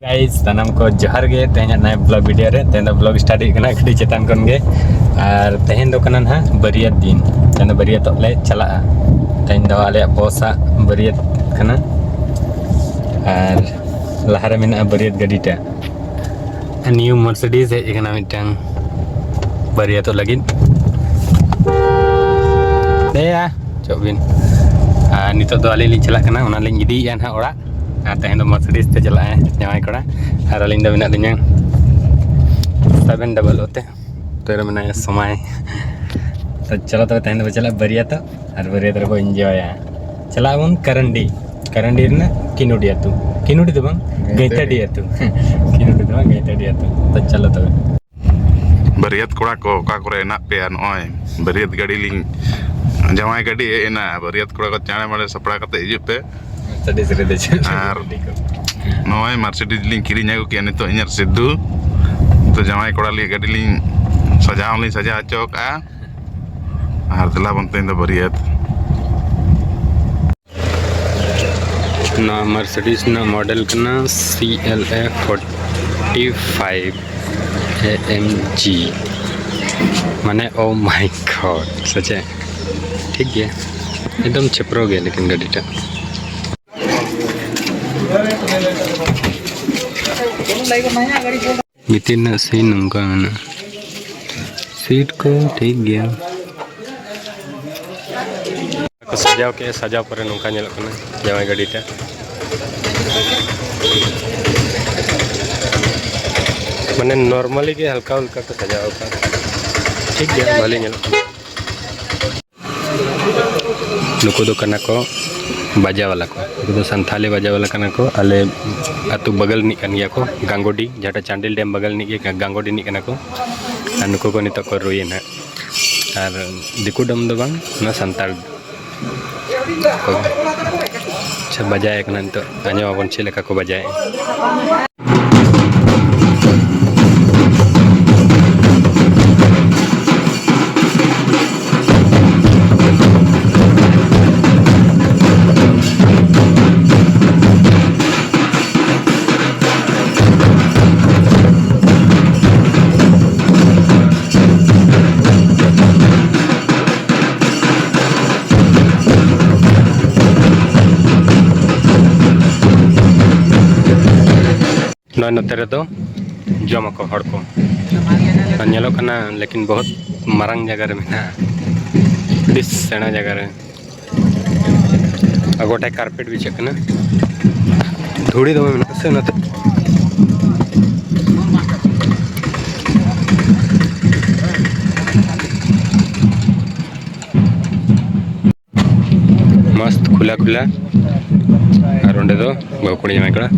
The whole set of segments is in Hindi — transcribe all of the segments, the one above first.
गाइस तनाम को जोहार गे तेहना नया ब्लॉग वीडियो रे तेहना ब्लॉग स्टार्ट करना गड्डी चेतान कन गे और तेहन दो कना ना बरियत दिन तेहना बरियत ले चला तेहन दो आले बॉसा बरियत कना और लहारे मेना बरियत गाड़ी टा न्यू मर्सिडीज है एकना मिटang बरियत लगिन देया चोबिन नितो दो आले लिंग चला कना ओना लिंग इदी या ना ओड़ा तेहन दो मर्सिडीज ते चला है जमाई कोड़ा और अलिंग दो मेना दिnya 700 होते तो मेना समय तो चलो तो तेहन दो चला बरियत और बरियत रे को एंजॉय चला उन करंडी करंडी ना किनुडी दो बंग गैतडी किनुडी दो गैतडी तो चलो तो बरियत कोड़ा को का करे ना पे नय बरियत गाड़ी लिंग जमाई गाड़ी एना बरियत कोड़ा को चाणे मारे सपड़ा कते हिजु पे मर्सिडीज रे दे और नय मर्सिडीज लिंग किरिñ आगु के नितो इñar सिद्धू तो जमाई कोड़ा ली गाड़ी लिंग सजा चौका और तला बनते इन बरियत ना मर्सिडीज ना मॉडल कना CLA 45 AMG माने ओ माय गॉड सचे ठीक है एकदम छपरो गया लेकिन गाड़ी टा बितिन सीट नंका ना सीट को ठीक गया सजाव के सजाव पर नौका नेल कना जमाई गाड़ी टा माने नॉर्मली के हल्का हल्का को सजाव का ठीक गया भले नेल नुको दो कना को बाजा वाला को नुको दो संथाली बाजा वाला कना को अले अतु बगल नि कन गया को गांगोडी जाटा चांडिल डैम बगल नि के गांगोडी नि कना को नुको को नितो को रोये ना और दिकु डम दो बांग ना संताल अच्छा बजाए कना तो आने अपन छे लेका को बजाए नोते तो जमा को हड़ को नेलो कना लेकिन बहुत मारंग जगह रे मेना बिस सेना जगह रे गोटे कारपेट बिछे कना धूड़ी दो मेना से नते मस्त खुला खुला और ओंडे दो बहुकुड़ी जमाई कड़ा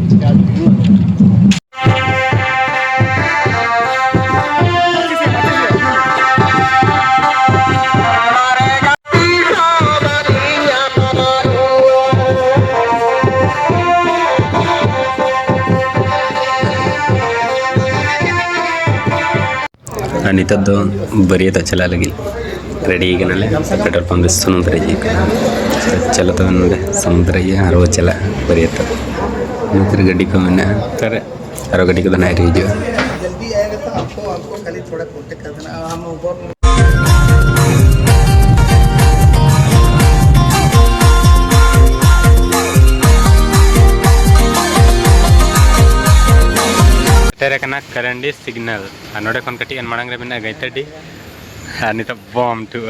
नित बरियत चला लगी रेडी पेट्रोल पंप समुद्र चलो तो समुद्र और वो चला बरियत नतर गाड़ी को मेना और गाड़ी को ना हिजू तेरे कना करंडी सिग्नल नोडे खन कटी मांग रे मेना गैतडी नित बम टू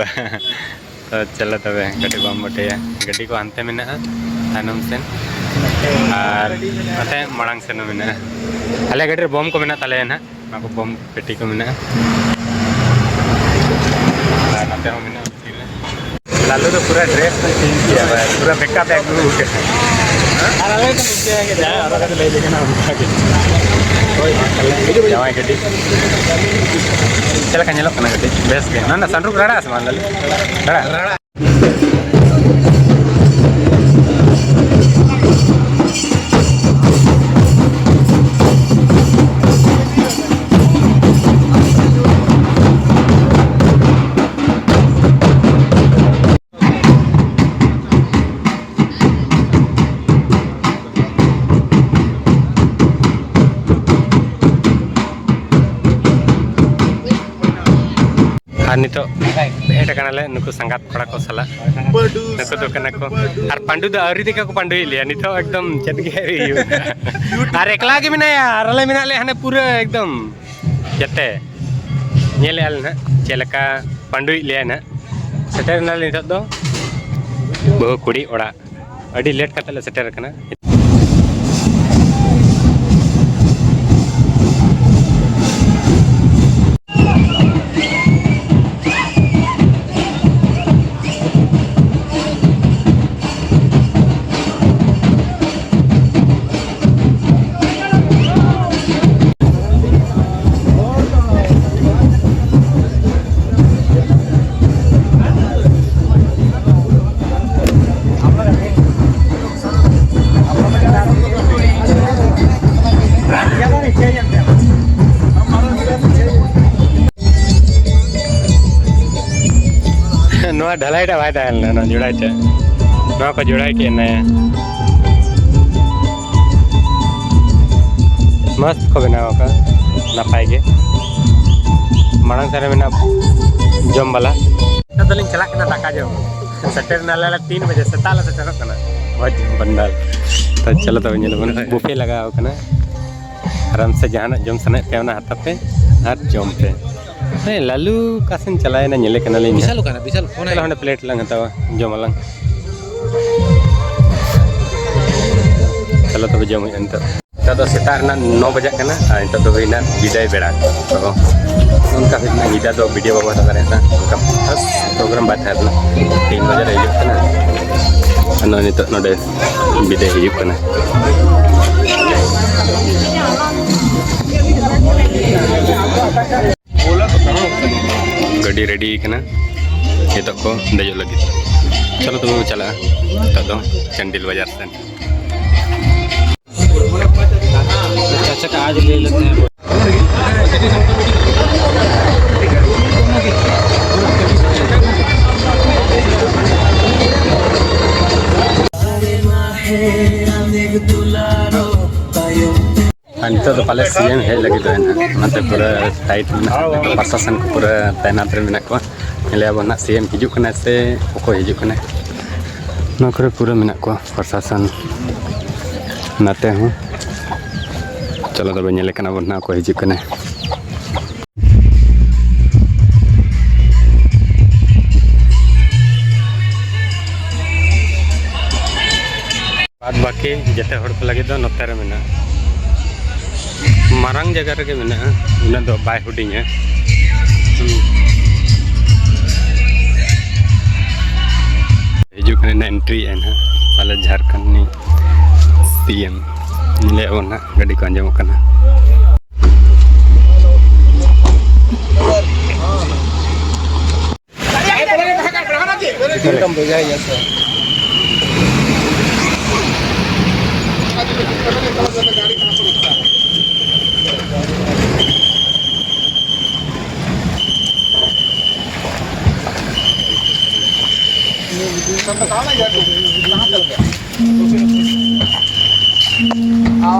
तो चलो तब कटी बम बटे गाड़ी को हानते मेना तानम सेन और नते मांग सेन मेना अले गाड़ी बम को मेना ताले ना को बम पेटी को मेना नते हो मेना लालू तो पूरा ड्रेस में चेंज किया हुआ है पूरा बेका बैग में उठे और अलग तो नीचे है जाए और अगर ले लेके ना उठा के जमाई गड्डी चला कन्या लोग कना गड्डी बेस के ना सनरूफ रड़ा आसमान लल रड़ा और नितो भेट कनाले नुकु संगात कोड़ा को सला नुकु तो कना को और पांडु द अरी देखा को पांडु लिया नितो एकदम चेत गे और एकला के मिनाया और ले मिना ले हने पूरा एकदम जते नेले आल ना चेलका पांडु लिया ना सेटर ना नितो दो बहु कुड़ी ओड़ा अडी लेट कतले सेटर कना नवा ढलाई टा भाई ताल ना जोड़ाई टे नवा को जोड़ाई के ना मस्त को बनाओ का नापाई के मांग सारे में ना जम वाला तो लिंग चला के ना दाका जो सटर नाला 3 बजे सताला सटर कना बहुत बंदल तो चलो तो ये लोग बुफे लगाओ कना आराम से जहां जम सने पे ना हाथ पे और जम पे नहीं लालू कासन चलाए ना नेले कना ले विशाल फोन चलो हने प्लेट लंग हतावा जम लंग चलो तो जम अंत तो सेता ना 9 बजे कना अंत तो होइना विदाय बेड़ा तो उनका फिर ना गिदा तो वीडियो बाबा करे ना उनका फर्स्ट प्रोग्राम बात है ना 3 बजे रही कना अनो नि तो नोडे विदाय हिजुक कना गाड़ी रेडी कना ये तो को दजो लगी चलो तुम चला तो चंडील बाजार से चाचा का आज ले लेते हैं नित तो पाले सीएम हेज लगे तो ना पूरा टाइट प्रशासन को पूरा तैनात में को ना सीएम हिजुकना से ओको हिजुकना ना करे पूरा में को प्रशासन नाते हूँ चलो तो नेले कना बना को हिजुकना बाद बाकी जते हड़ को लगे दो नोते रे मेना मारंग जगह रे मेना उना दो बाय हुडिंग है हिजुकना एंट्री है ना पाले झारखंड नि सीएम निले ओना गाड़ी को अंजम कना कम हो जाएगा सर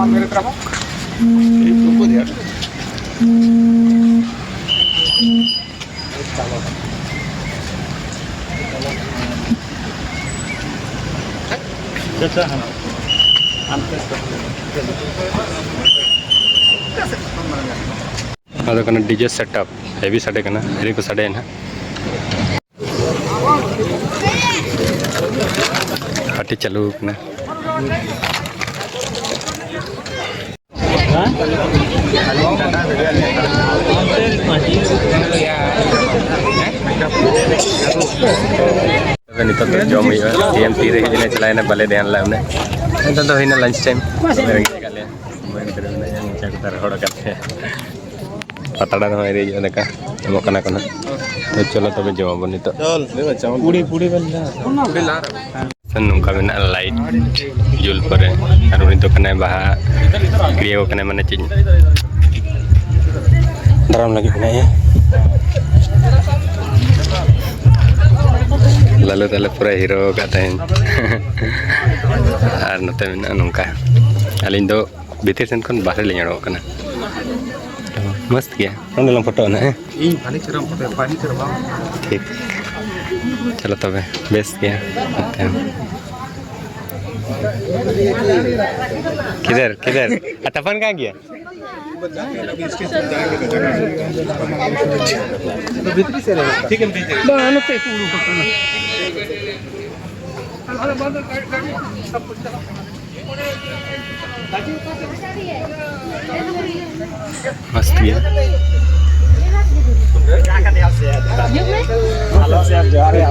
मेरे तरफ डीजे सेटअप हेवी साडे कना हेरी को साडे ना पार्टी चालू कना नित जम सीएम टी रे हजने चलाना बाले ध्यान ला उन्हें नित तो होना लंच टाइम पतड़ा का मकना को तो चलो तब जमाब नित नौका में लाइट जुल पर उन्नी बाहा क्रिया को माने चीज दाराम लगे लालू ताले पूरा हीरो का तहन और नते में नौका अली दो भीतर सेन खन बाहर ले मस्त गया नोंडे लंग फोटो ना इन पानी चरम फोटो पानी चरम ठीक चलो तबे बेस गया किधर किधर तपन कहाँ गया भीतरी से ठीक है बानो पे पूरा पकड़ना मस्त गया हेलो से आप जा रहे हैं